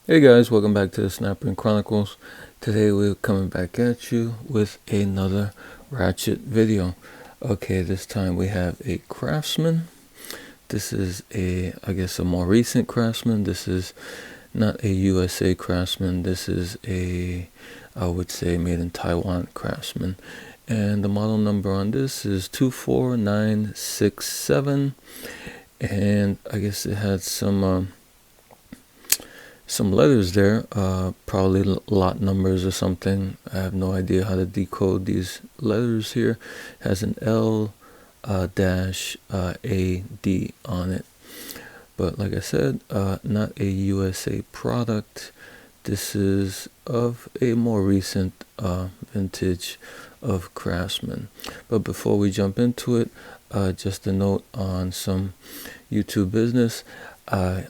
Hey guys, welcome back to the Snap-in Chronicles. Today we're coming back at you with another Ratchet video. Okay, this time we have a Craftsman. This is I guess a more recent Craftsman. This is not a USA Craftsman. This is I would say made in Taiwan Craftsman. And the model number on this is 24967. And I guess it had some letters there, probably lot numbers or something. I have no idea how to decode these letters here. It has an L dash AD on it. But like I said, not a USA product. This is of a more recent vintage of Craftsman. But before we jump into it, just a note on some YouTube business.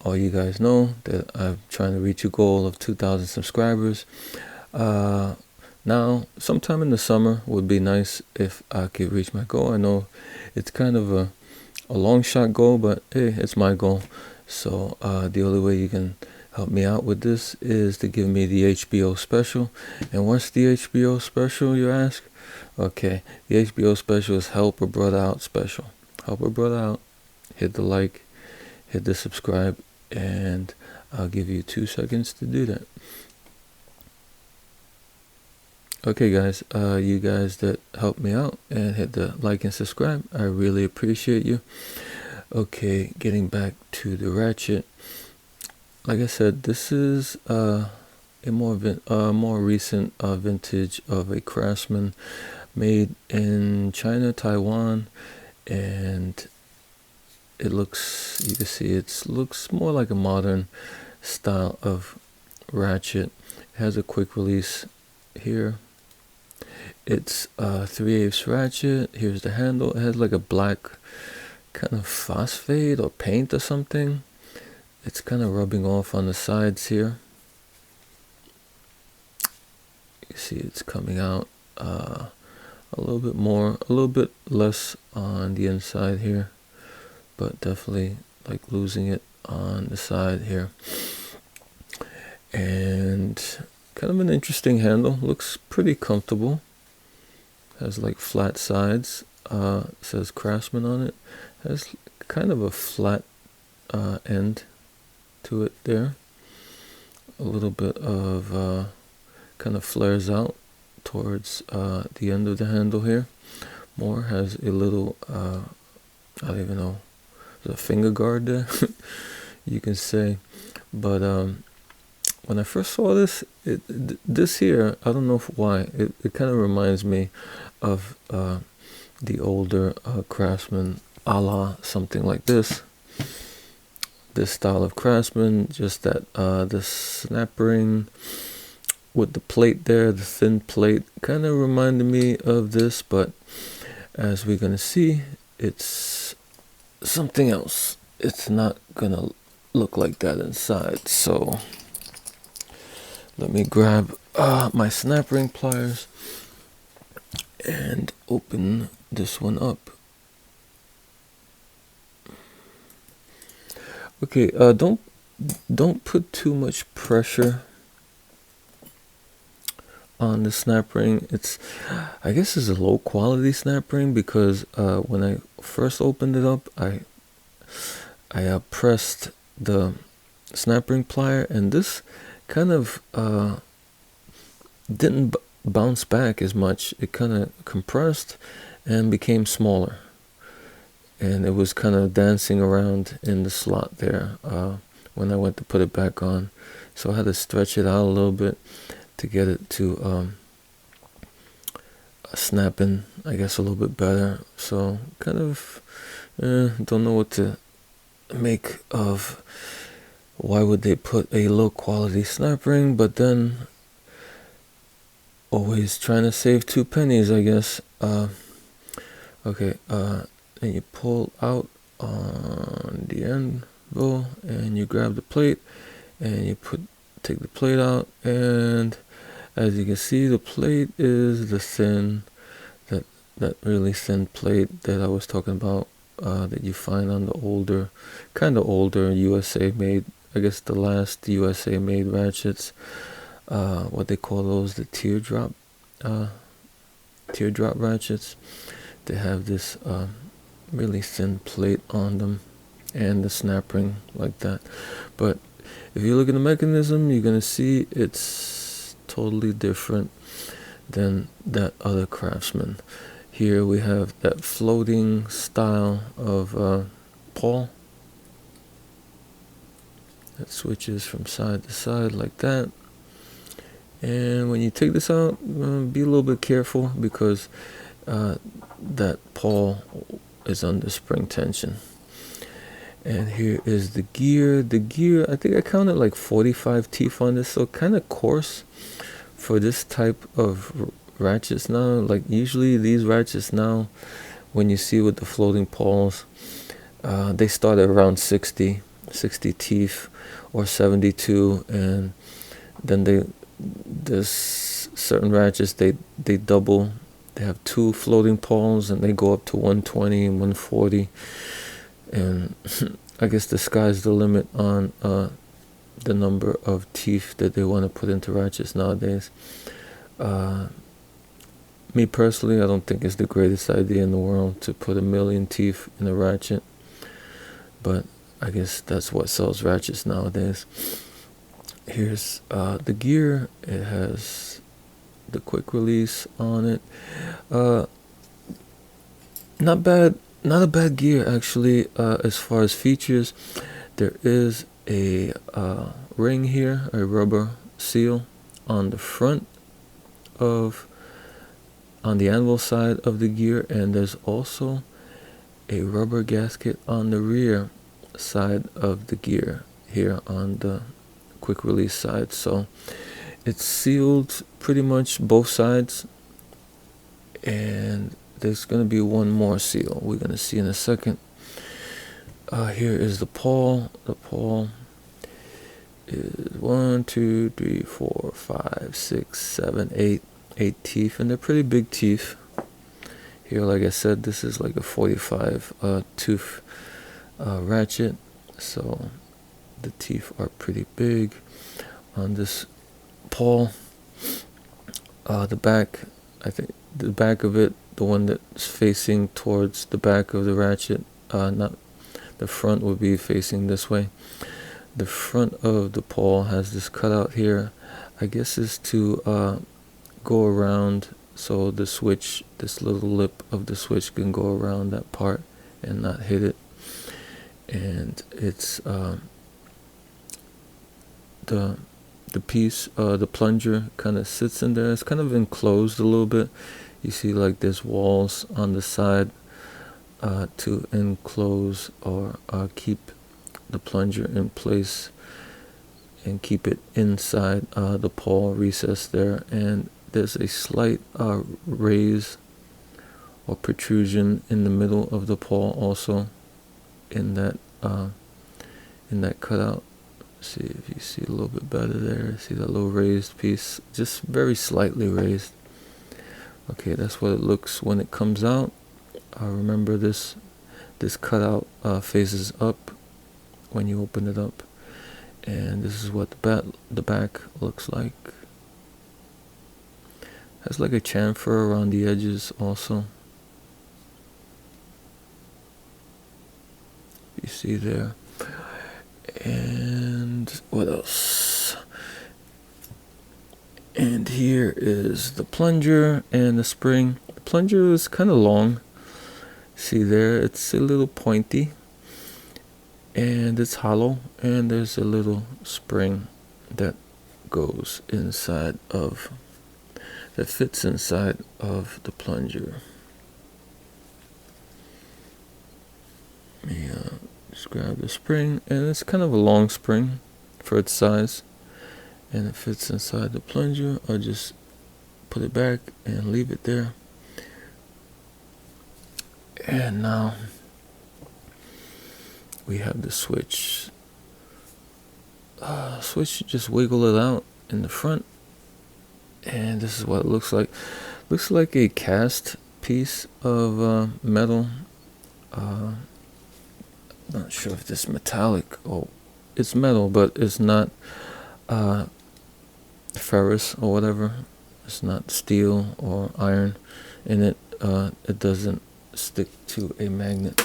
All you guys know that I'm trying to reach a goal of 2,000 subscribers. Now, sometime in the summer would be nice if I could reach my goal. I know it's kind of a long shot goal, but hey, it's my goal. So the only way you can help me out with this is to give me the HBO special. And what's the HBO special, you ask? Okay, the HBO special is Help a Brother Out special. Help a brother out. Hit the like. Hit the subscribe, and I'll give you 2 seconds to do that. Okay guys, you guys that helped me out and hit the like and subscribe, I really appreciate you. Okay, getting back to the Ratchet. Like I said, this is a more recent vintage of a Craftsman made in China, Taiwan, and it looks, you can see it looks more like a modern style of Ratchet. It has a quick release here. It's 3/8 ratchet. Here's the handle. It has like a black kind of phosphate or paint or something. It's kind of rubbing off on the sides here. You see it's coming out a little bit more, a little bit less on the inside here, but definitely like losing it on the side here. And kind of an interesting handle. Looks pretty comfortable. Has like flat sides. Says Craftsman on it. Has kind of a flat end to it there. A little bit of kind of flares out towards the end of the handle here. More has a little I don't even know, there's a finger guard there you can say. But when I first saw this, this here, I don't know why, it kind of reminds me of the older Craftsman, a la something like this style of Craftsman. Just that the snap ring with the plate there, the thin plate, kind of reminded me of this, but as we're gonna see, it's something else. It's not gonna look like that inside. So let me grab my snap ring pliers and open this one up. Okay, don't put too much pressure on the snap ring. I guess it's a low quality snap ring because when I first opened it up, I pressed the snap ring plier, and this kind of didn't bounce back as much. It kind of compressed and became smaller, and it was kind of dancing around in the slot there when I went to put it back on. So I had to stretch it out a little bit to get it to snapping, I guess, a little bit better. So kind of don't know what to make of why would they put a low quality snap ring, but then always trying to save 2 pennies, I guess. Okay, and you pull out on the anvil and you grab the plate and you take the plate out, and as you can see, the plate is the thin, that really thin plate that I was talking about, that you find on the older, kind of older USA made I guess the last USA made ratchets, what they call those, the teardrop ratchets. They have this really thin plate on them and the snap ring like that. But if you look at the mechanism, you're gonna see it's totally different than that other Craftsman. Here we have that floating style of pawl that switches from side to side like that. And when you take this out, be a little bit careful because that pawl is under spring tension. And here is the gear. The gear, I think I counted like 45 teeth on this, so kind of coarse for this type of ratchets now. Like usually these ratchets now, when you see with the floating pawls, they start at around 60 teeth or 72, and then there's certain ratchets they double. They have 2 floating pawls and they go up to 120 and 140, and I guess the sky's the limit on the number of teeth that they want to put into ratchets nowadays. Me personally, I don't think it's the greatest idea in the world to put 1,000,000 teeth in a ratchet, but I guess that's what sells ratchets nowadays. Here's the gear. It has the quick release on it. Not bad, not a bad gear actually. As far as features, there is a ring here, a rubber seal on the front on the anvil side of the gear, and there's also a rubber gasket on the rear side of the gear here on the quick release side. So it's sealed pretty much both sides, and there's going to be one more seal we're going to see in a second. Here is the pawl. The pawl is 1, 2, 3, 4, 5, 6, 7, 8 teeth, and they're pretty big teeth. Here, like I said, this is like a 45 tooth ratchet, so the teeth are pretty big on this pawl. The back, I think the back of it, the one that's facing towards the back of the ratchet, not the front, would be facing this way. The front of the pawl has this cutout here. I guess is to go around, so the switch, this little lip of the switch, can go around that part and not hit it. And it's the piece, the plunger kind of sits in there. It's kind of enclosed a little bit. You see like there's walls on the side to enclose or keep the plunger in place and keep it inside the pawl recess there. And there's a slight raise or protrusion in the middle of the pawl also in that cutout. See if you see a little bit better there. See that little raised piece, just very slightly raised. Okay, that's what it looks when it comes out. Remember this cutout faces up when you open it up, and this is what the back looks like. Has like a chamfer around the edges also. You see there. And what else? And here is the plunger and the spring. The plunger is kind of long. See there, it's a little pointy, and it's hollow, and there's a little spring that goes inside of, that fits inside of the plunger. Let me just grab the spring, and it's kind of a long spring for its size, and it fits inside the plunger. I'll just put it back and leave it there. And now we have the switch. Just wiggle it out in the front, and this is what it looks like. Looks like a cast piece of metal. Not sure if this is metallic. Oh, it's metal, but it's not ferrous or whatever. It's not steel or iron in it. It doesn't stick to a magnet.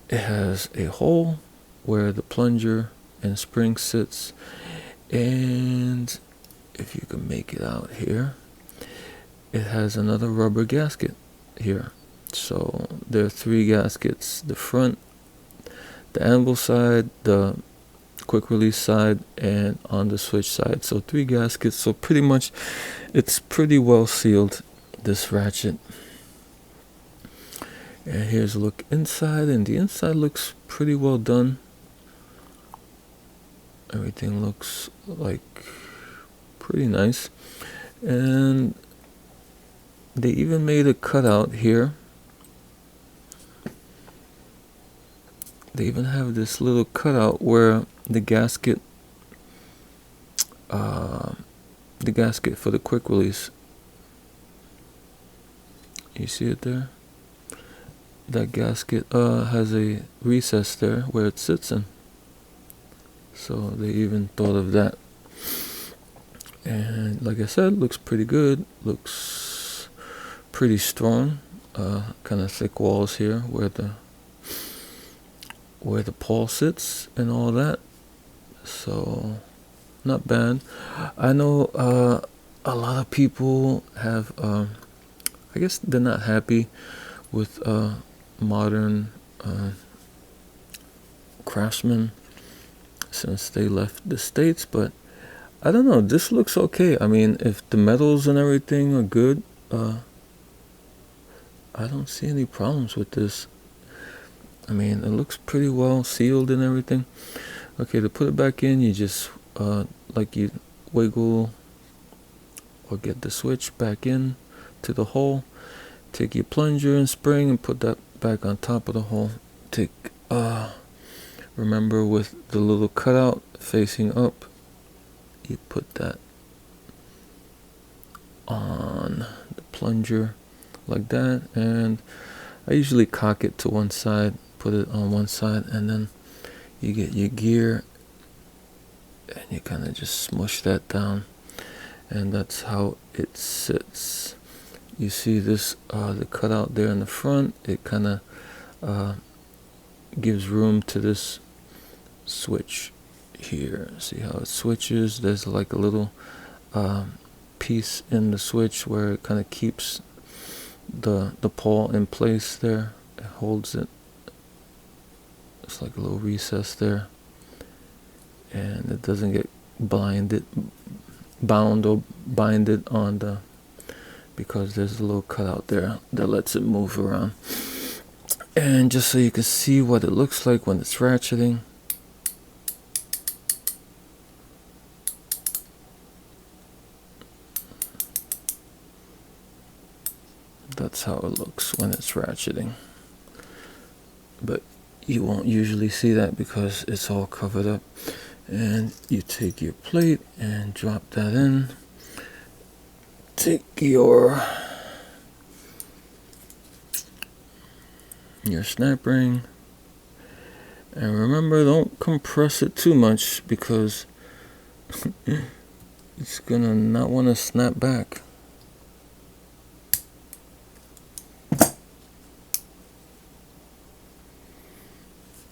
It has a hole where the plunger and spring sits, and if you can make it out here, it has another rubber gasket here. So there are 3 gaskets: the front, the anvil side, the quick release side, and on the switch side. So 3 gaskets. So pretty much it's pretty well sealed, this ratchet. And here's a look inside, and the inside looks pretty well done. Everything looks like pretty nice. And they even made a cutout here. They even have this little cutout where the gasket for the quick release, you see it there? That gasket has a recess there where it sits in. So they even thought of that. And like I said, looks pretty good. Looks pretty strong. Kind of thick walls here where the pawl sits and all that. So not bad. I know a lot of people have I guess they're not happy with modern Craftsman since they left the States, but I don't know, this looks okay. I mean, if the metals and everything are good, I don't see any problems with this. I mean, it looks pretty well sealed and everything. Okay, to put it back in, you just like you wiggle or get the switch back in to the hole. Take your plunger and spring and put that back on top of the hole. Take remember, with the little cutout facing up, you put that on the plunger like that, and I usually cock it to one side, put it on one side, and then you get your gear and you kind of just smush that down, and that's how it sits. You see this the cutout there in the front, it kind of gives room to this switch here. See how it switches? There's like a little piece in the switch where it kind of keeps the pawl in place there. It holds it. It's like a little recess there, and it doesn't get bound or binded on the, because there's a little cutout there that lets it move around. And just so you can see what it looks like when it's ratcheting, that's how it looks when it's ratcheting. But you won't usually see that because it's all covered up. And you take your plate and drop that in. Take your snap ring, and remember, don't compress it too much because it's gonna not want to snap back.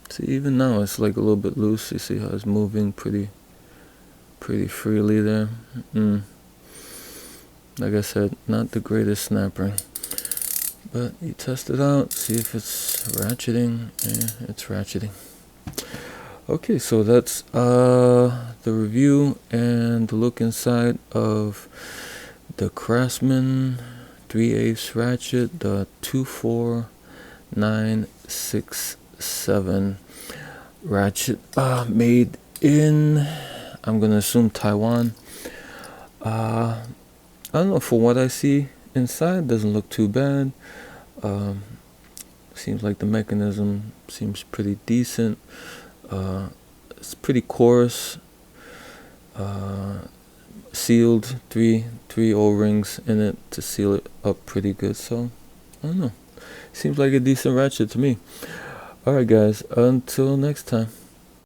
See, even now it's like a little bit loose. You see how it's moving pretty freely there. Like I said, not the greatest snap ring, but you test it out, see if it's ratcheting. Yeah, it's ratcheting. Okay, so that's the review and the look inside of the Craftsman 3/8 ratchet, the 24967 ratchet, made in, I'm gonna assume, Taiwan. I don't know, for what I see inside, doesn't look too bad. Seems like the mechanism seems pretty decent. It's pretty coarse. Sealed, three O-rings in it to seal it up pretty good. So I don't know, seems like a decent ratchet to me. Alright guys, until next time.